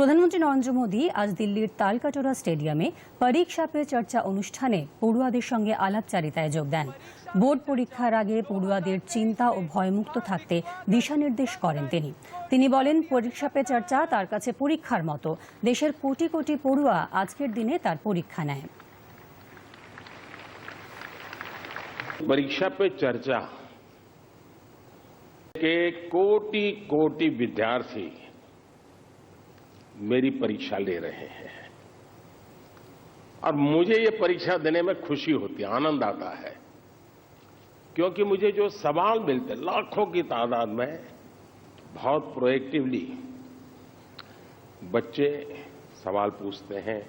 প্রধানমন্ত্রী নরেন্দ্র মোদী আজ দিল্লির তালকাটোরা স্টেডিয়ামে পরীক্ষা পে চর্চা অনুষ্ঠানে পড়ুয়াদের সঙ্গে আলাপচারিতায় যোগ দেন। বোর্ড পরীক্ষার আগে পড়ুয়াদের চিন্তা ও ভয়মুক্ত থাকতে দিশানির্দেশ করেন তিনি বলেন, পরীক্ষা পে চর্চা তার কাছে পরীক্ষার মতো। দেশের কোটি কোটি পড়ুয়া আজকের দিনে তার পরীক্ষা নেয়। परीक्षा पे चर्चा के कोटि कोटि विद्यार्थी मेरी परीक्षा ले रहे हैं और मुझे ये परीक्षा देने में खुशी होती है, आनंद आता है, क्योंकि मुझे जो सवाल मिलते लाखों की तादाद में बहुत प्रोएक्टिवली बच्चे सवाल पूछते हैं,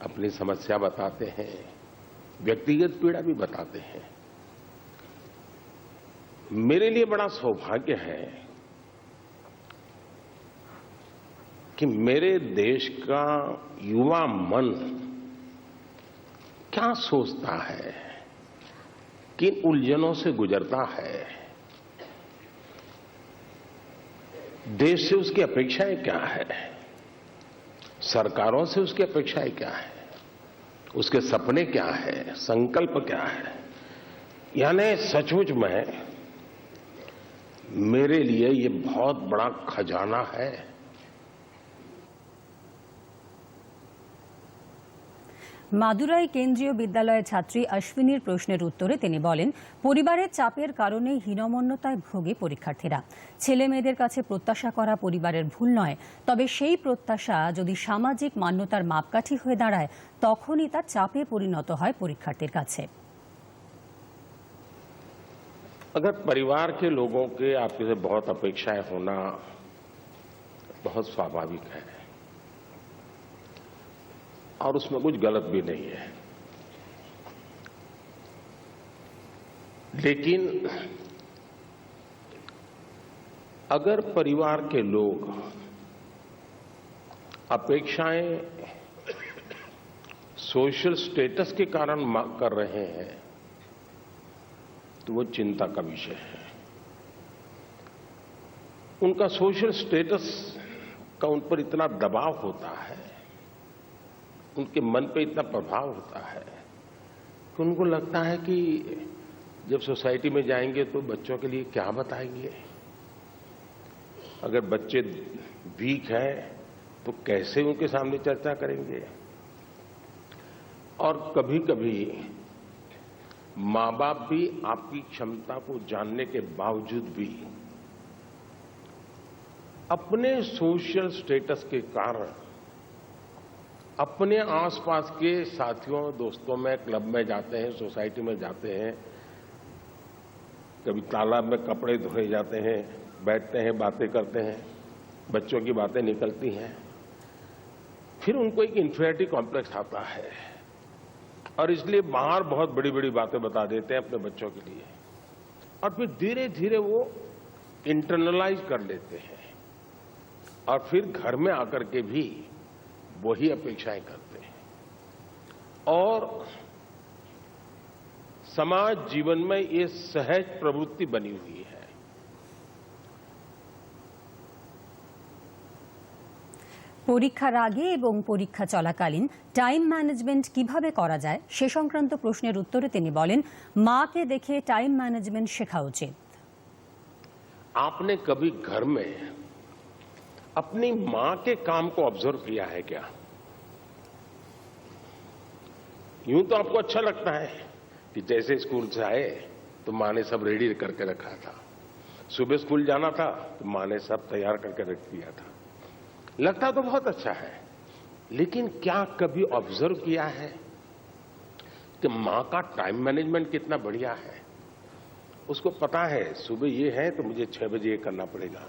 अपनी समस्या बताते हैं, व्यक्तिगत पीड़ा भी बताते हैं। मेरे लिए बड़ा सौभाग्य है कि मेरे देश का युवा मन क्या सोचता है, किन उलझनों से गुजरता है, देश से उसकी अपेक्षाएं क्या है, सरकारों से उसकी अपेक्षाएं क्या है, उसके सपने क्या है, संकल्प क्या है। यानी सचमुच में मेरे लिए ये बहुत बड़ा खजाना है। মাদুরাই কেন্দ্রীয় বিদ্যালয়ের ছাত্রী অশ্বিনীর প্রশ্নের উত্তরে তিনি বলেন, পরিবারের চাপের কারণে হীনমন্যতায় ভোগে পরীক্ষার্থীরা। ছেলে মেয়েদের কাছে প্রত্যাশা করা পরিবারের ভুল নয়, তবে সেই প্রত্যাশা যদি সামাজিক মান্যতার মাপকাঠি হয়ে দাঁড়ায় তখনই তা চাপে পরিণত হয় পরীক্ষার্থীর কাছে। अगर परिवार के लोगों के आपके से बहुत अपेक्षाएं होना बहुत स्वाभाविक है और उसमें कुछ गलत भी नहीं है, लेकिन अगर परिवार के लोग अपेक्षाएं सोशल स्टेटस के कारण कर रहे हैं तो वो चिंता का विषय है। उनका सोशल स्टेटस का उन पर इतना दबाव होता है, उनके मन पे इतना प्रभाव होता है कि उनको लगता है कि जब सोसाइटी में जाएंगे तो बच्चों के लिए क्या बताएंगे, अगर बच्चे वीक हैं तो कैसे उनके सामने चर्चा करेंगे। और कभी कभी मां बाप भी आपकी क्षमता को जानने के बावजूद भी अपने सोशल स्टेटस के कारण अपने आसपास के साथियों दोस्तों में क्लब में जाते हैं, सोसाइटी में जाते हैं, कभी तालाब में कपड़े धोए जाते हैं, बैठते हैं, बातें करते हैं, बच्चों की बातें निकलती हैं, फिर उनको एक इंफीरियरिटी कॉम्प्लेक्स आता है और इसलिए बाहर बहुत बड़ी बड़ी बातें बता देते हैं अपने बच्चों के लिए और फिर धीरे धीरे वो इंटरनलाइज कर लेते हैं और फिर घर में आकर के भी वही अपेक्षाएं करते हैं और समाज जीवन में ये सहज प्रवृत्ति बनी हुई है। পরীক্ষার আগে এবং পরীক্ষা চলাকালীন টাইম ম্যানেজমেন্ট কিভাবে করা যায় সে সংক্রান্ত প্রশ্নের উত্তরে তিনি বলেন, মাকে দেখে টাইম ম্যানেজমেন্ট শেখা উচিত। आपने कभी घर में अपनी मां के काम को ऑब्जर्व किया है क्या? यूं तो आपको अच्छा लगता है कि जैसे स्कूल से आए तो मां ने सब रेडी करके रखा था, सुबह स्कूल जाना था तो मां ने सब तैयार करके रख दिया था, लगता तो बहुत अच्छा है, लेकिन क्या कभी ऑब्जर्व किया है कि मां का टाइम मैनेजमेंट कितना बढ़िया है? उसको पता है सुबह ये है तो मुझे 6 बजे ये करना पड़ेगा,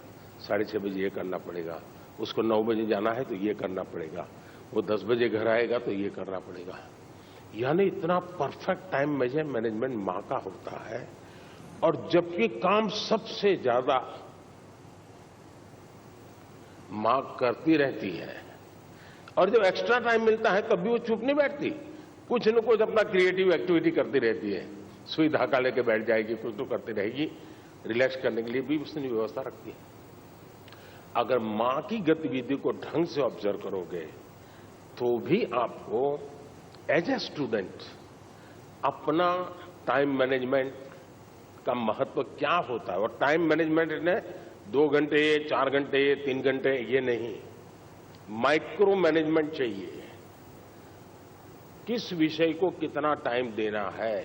6:30 बजे ये करना पड़ेगा, उसको 9 बजे जाना है तो ये करना पड़ेगा, वो 10 बजे घर आएगा तो ये करना पड़ेगा। यानी इतना परफेक्ट टाइम मैनेजमेंट मां का होता है और जबकि काम सबसे ज्यादा मां करती रहती है और जब एक्स्ट्रा टाइम मिलता है तब भी वो चुप नहीं बैठती, कुछ न कुछ अपना क्रिएटिव एक्टिविटी करती रहती है, सुई धागा लेके बैठ जाएगी, कुछ तो करती रहेगी, रिलैक्स करने के लिए भी उसने व्यवस्था रखती है। अगर मां की गतिविधि को ढंग से ऑब्जर्व करोगे तो भी आपको एज ए स्टूडेंट अपना टाइम मैनेजमेंट का महत्व क्या होता है। और टाइम मैनेजमेंट ने 2 घंटे 4 घंटे 3 घंटे ये नहीं, माइक्रो मैनेजमेंट चाहिए। किस विषय को कितना टाइम देना है,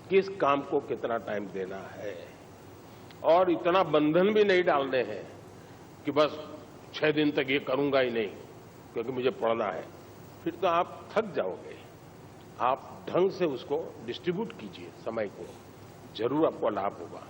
किस काम को कितना टाइम देना है, और इतना बंधन भी नहीं डालने हैं कि बस 6 दिन तक ये करूंगा ही नहीं क्योंकि मुझे पढ़ना है। फिर तो आप थक जाओगे। आप ढंग से उसको डिस्ट्रीब्यूट कीजिए समय को, जरूर आपको लाभ होगा।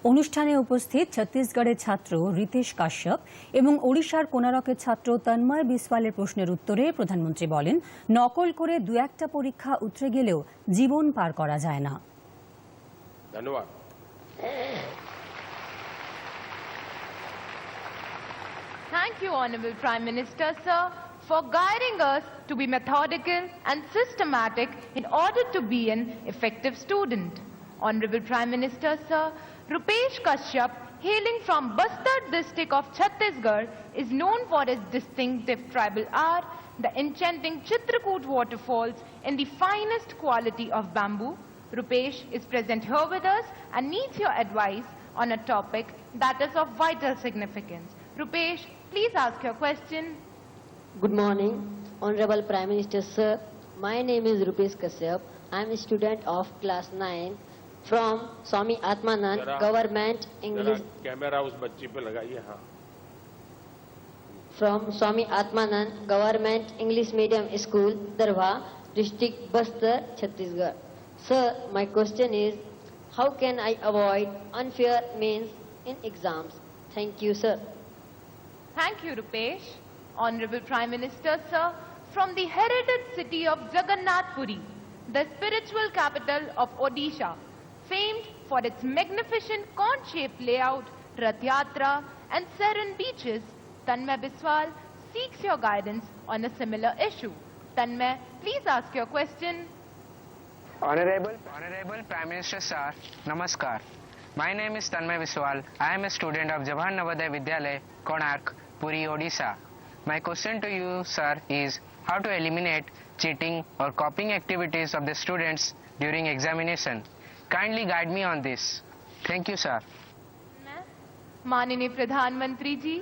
অনুষ্ঠানে উপস্থিত ছত্তিশগড়ের ছাত্র রিতেশ কাশ্যপ এবং ওড়িশার কোনারকের ছাত্র তন্ময় বিসওয়ালের প্রশ্নের উত্তরে প্রধানমন্ত্রী বলেন, নকল করে 2-1টা পরীক্ষা উতরে গেলেও জীবন পার করা যায় না। ধন্যবাদ। Thank you, Honorable Prime Minister, sir, for guiding us to be methodical and systematic in order to be an effective student. Honorable Prime Minister, sir, Rupesh Kashyap, hailing from Bastar district of Chhattisgarh, is known for his distinctive tribal art, the enchanting Chitrakoot waterfalls, and the finest quality of bamboo. Rupesh is present here with us and needs your advice on a topic that is of vital significance. Rupesh, please ask your question. Good morning, Honorable Prime Minister, sir. My name is Rupesh Kashyap. I am a student of class 9 from Swami Atmanand Government English. Camera उस बच्ची पे लगाइए। हाँ, From Swami Atmanand Government English Medium School, Darwa, District Bastar, Chhattisgarh. Sir, my question is, how can I avoid unfair means in exams? Thank you, sir. Thank you, Rupesh. Honorable Prime Minister, sir, from the heritage city of Jagannath Puri, the spiritual capital of Odisha, famed for its magnificent cone-shaped layout, Rath Yatra, and serene beaches, Tanmay Biswal seeks your guidance on a similar issue. Tanmay, please ask your question. Honorable Prime Minister, sir, Namaskar. My name is Tanmay Biswal. I am a student of Jawahar Navodaya Vidyalaya, Konark, Puri, Odisha. My question to you, sir, is how to eliminate cheating or copying activities of the students during examination. Kindly guide me on this. Thank you, sir. माननीय प्रधानमंत्री जी,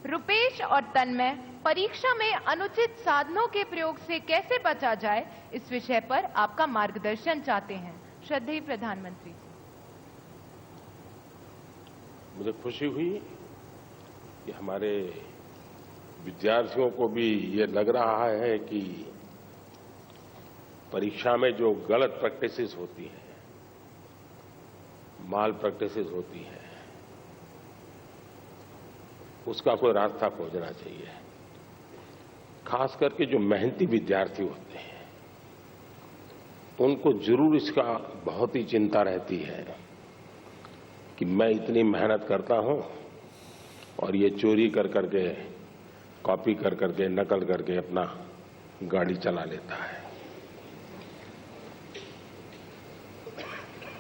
रुपेश और तन्मय परीक्षा में अनुचित साधनों के प्रयोग से कैसे बचा जाए, इस विषय पर आपका मार्गदर्शन चाहते हैं। श्रद्धेय प्रधानमंत्री जी। मुझे खुशी हुई कि हमारे विद्यार्थियों को भी ये लग रहा है कि परीक्षा में जो गलत प्रैक्टिसेस होती हैं, माल प्रैक्टिसेस होती हैं, उसका कोई रास्ता खोजना चाहिए। खास करके जो मेहनती विद्यार्थी होते हैं उनको जरूर इसका बहुत ही चिंता रहती है कि मैं इतनी मेहनत करता हूं और ये चोरी कर करके, कॉपी कर करके, नकल करके अपना गाड़ी चला लेता है।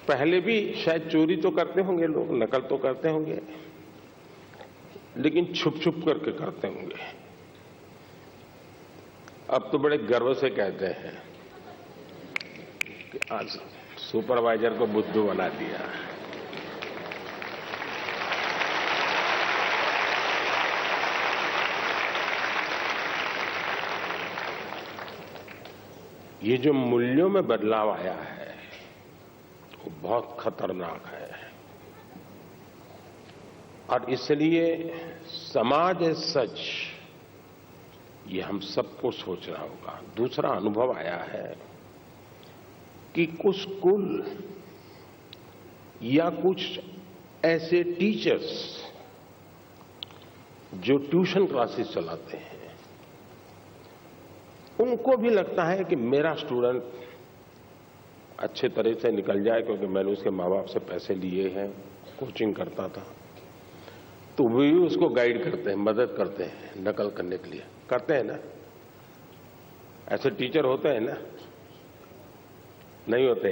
पहले भी शायद चोरी तो करते होंगे लोग, नकल तो करते होंगे, लेकिन छुप छुप करके करते होंगे। अब तो बड़े गर्व से कहते हैं कि आज सुपरवाइजर को बुद्धू बना दिया। ये जो मूल्यों में बदलाव आया है वो बहुत खतरनाक है और इसलिए समाज एज सच ये हम सबको सोचना होगा। दूसरा अनुभव आया है कि कुछ स्कूल या कुछ ऐसे टीचर्स जो ट्यूशन क्लासेस चलाते हैं उनको भी लगता है कि मेरा स्टूडेंट अच्छे तरह से निकल जाए क्योंकि मैंने उसके माँ बाप से पैसे लिए हैं, कोचिंग करता था, तो वे भी उसको गाइड करते हैं, मदद करते हैं नकल करने के लिए। करते हैं ना? ऐसे टीचर होते हैं ना? नहीं होते?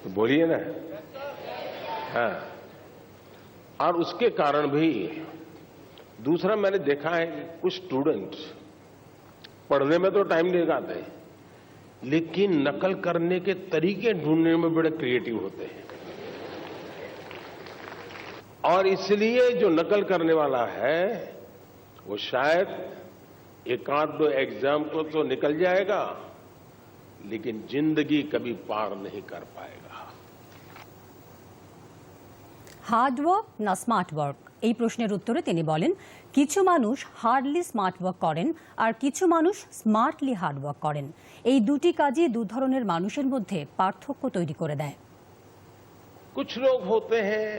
तो बोलिए ना। हाँ, और उसके कारण भी दूसरा मैंने देखा है कि कुछ स्टूडेंट्स पढ़ने में तो टाइम नहीं लगाते, लेकिन नकल करने के तरीके ढूंढने में बड़े क्रिएटिव होते हैं। और इसलिए जो नकल करने वाला है वो शायद एक आध दो एग्जाम को तो निकल जाएगा, लेकिन जिंदगी कभी पार नहीं कर पाएगा। হার্ড ওয়ার্ক না স্মার্ট ওয়ার্ক, এই প্রশ্নের উত্তরে তিনি বলেন, কিছু মানুষ হার্ডলি স্মার্ট ওয়ার্ক করেন আর কিছু মানুষ স্মার্টলি হার্ড ওয়ার্ক করেন। এই দুটি কাজই দু ধরনের মানুষের মধ্যে পার্থক্য তৈরি করে দেয়। कुछ लोग होते हैं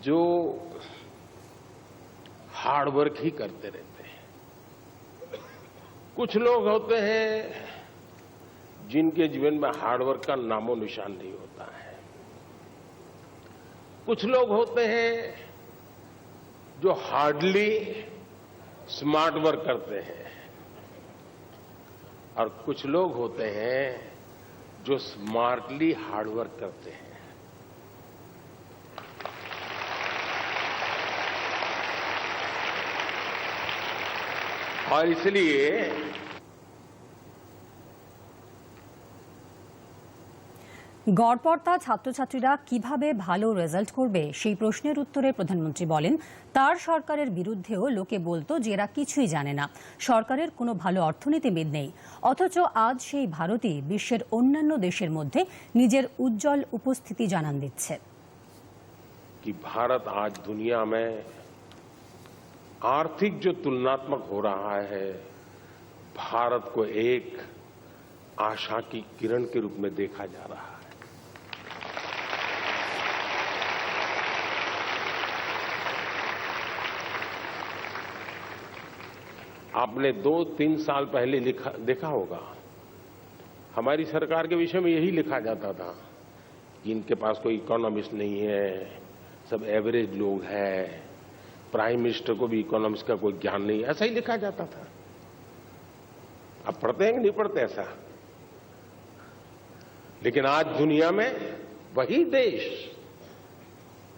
जो हार्ड वर्क ही करते रहते हैं, कुछ लोग होते हैं जिनके जीवन में हार्ड वर्क का नामो निशान नहीं होता है, कुछ लोग होते हैं जो हार्डली स्मार्ट वर्क करते हैं और कुछ लोग होते हैं जो स्मार्टली हार्ड वर्क करते हैं। और इसलिए গড়পড়তা ছাত্রছাত্রীরা কিভাবে ভালো রেজাল্ট করবে সেই প্রশ্নের উত্তরে প্রধানমন্ত্রী বলেন, তার সরকারের বিরুদ্ধেও লোকে বলতো যে এরা কিছুই জানে না, সরকারের কোনো ভালো অর্থনীতিবিদ নেই। অথচ আজ সেই ভারতই বিশ্বের অন্যান্য দেশের মধ্যে নিজের উজ্জ্বল উপস্থিতি জানান দিচ্ছে। कि भारत आज दुनिया में आर्थिक जो तुलनात्मक हो रहा है, भारत को एक आशा की किरण के रूप में देखा जा रहा है। आपने 2-3 साल पहले देखा होगा, हमारी सरकार के विषय में यही लिखा जाता था कि इनके पास कोई इकोनॉमिस्ट नहीं है, सब एवरेज लोग हैं, प्राइम मिनिस्टर को भी इकोनॉमिक्स का कोई ज्ञान नहीं, ऐसा ही लिखा जाता था। अब पढ़ते हैं कि नहीं पढ़ते ऐसा? लेकिन आज दुनिया में वही देश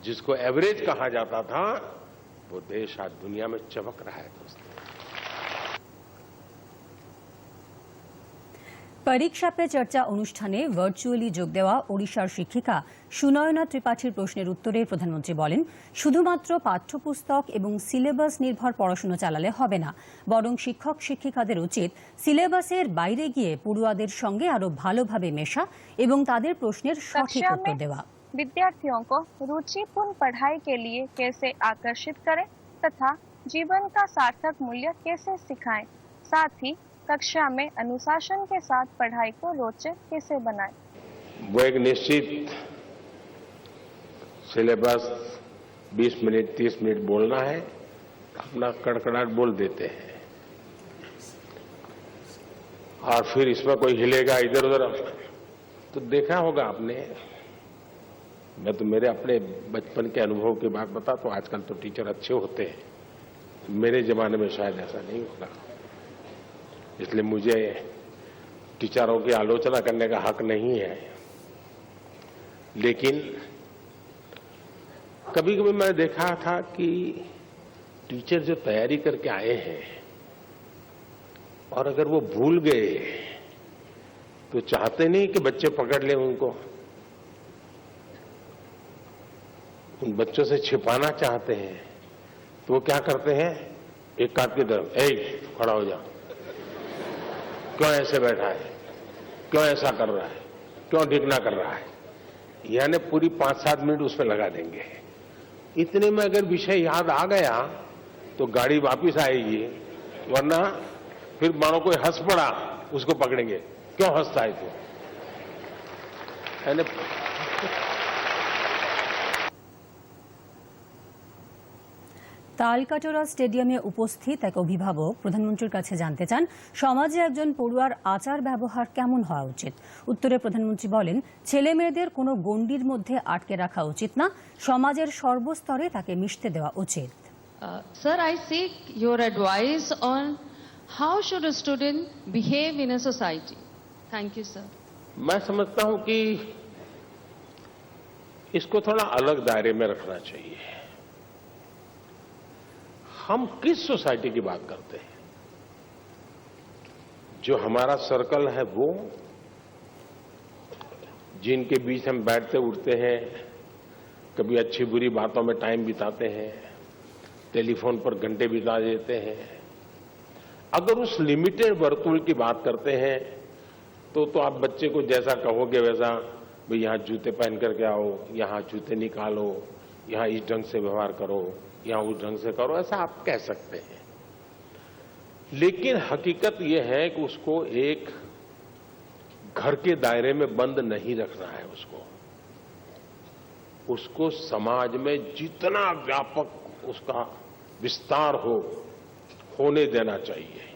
जिसको एवरेज कहा जाता था, वो देश आज दुनिया में चमक रहा है। दोस्तों, পরীক্ষা পে চর্চা অনুষ্ঠানে ভার্চুয়ালি যোগ দেওয়া ওড়িশার শিক্ষিকা সুনয়না ত্রিপাঠীর প্রশ্নের উত্তরে প্রধানমন্ত্রী বলেন, শুধুমাত্র পাঠ্যপুস্তক এবং সিলেবাস নির্ভর পড়াশোনা চালালে হবে না, বরং শিক্ষক শিক্ষিকাদের উচিত সিলেবাসের বাইরে গিয়ে পড়ুয়াদের সঙ্গে আরো ভালোভাবে মেশা এবং তাদের প্রশ্নের সঠিক উত্তর দেওয়া। विद्यार्थियों को रुचिपूर्ण पढ़ाई के लिए कैसे आकर्षित करें तथा जीवन का सार्थक मूल्य कैसे सिखाएं, साथ ही कक्षा में अनुशासन के साथ पढ़ाई को रोचक कैसे बनाएं। वो एक निश्चित सिलेबस 20 मिनट 30 मिनट बोलना है, अपना कड़कड़ाहट बोल देते हैं और फिर इसमें कोई हिलेगा इधर उधर, तो देखा होगा आपने। मैं तो मेरे अपने बचपन के अनुभव की बात बता, तो आजकल तो टीचर अच्छे होते हैं, मेरे जमाने में शायद ऐसा नहीं होगा, इसलिए मुझे टीचरों की आलोचना करने का हक नहीं है। लेकिन कभी कभी मैंने देखा था कि टीचर जो तैयारी करके आए हैं और अगर वो भूल गए तो चाहते नहीं कि बच्चे पकड़ लें उनको, उन बच्चों से छिपाना चाहते हैं, तो वो क्या करते हैं, एक काट की तरफ, ए खड़ा हो जाओ, क्यों ऐसे बैठा है, क्यों ऐसा कर रहा है, क्यों ठीक ना कर रहा है, यानी पूरी 5-7 मिनट उसमें लगा देंगे। इतने में अगर विषय याद आ गया तो गाड़ी वापस आएगी, वरना फिर मानो कोई हंस पड़ा उसको पकड़ेंगे, क्यों हंसता है तू, यानी তালকাটোরা স্টেডিয়ামে উপস্থিত এক অভিভাবক প্রধানমন্ত্রীর কাছে জানতে চান, সমাজে একজন পড়ুয়ার আচার ব্যবহার কেমন হওয়া উচিত। উত্তরে প্রধানমন্ত্রী বলেন, ছেলে মেয়েদের কোনো গণ্ডির মধ্যে আটকে রাখা উচিত না, সমাজের সর্বস্তরে তাকে মিশতে দেওয়া উচিত। Sir, I seek your advice on how should a student behave in a society. Thank you, sir. मैं समझता हूं कि इसको थोड़ा अलग दायरे में रखना चाहिए। हम किस सोसाइटी की बात करते हैं? जो हमारा सर्कल है वो, जिनके बीच हम बैठते उठते हैं, कभी अच्छी बुरी बातों में टाइम बिताते हैं, टेलीफोन पर घंटे बिता देते हैं। अगर उस लिमिटेड वर्तुल की बात करते हैं तो आप बच्चे को जैसा कहोगे वैसा, भाई यहां जूते पहन करके आओ, यहां जूते निकालो, यहां इस ढंग से व्यवहार करो, यहां उस ढंग से करो, ऐसा आप कह सकते हैं। लेकिन हकीकत यह है कि उसको एक घर के दायरे में बंद नहीं रखना है। उसको समाज में जितना व्यापक उसका विस्तार होने देना चाहिए।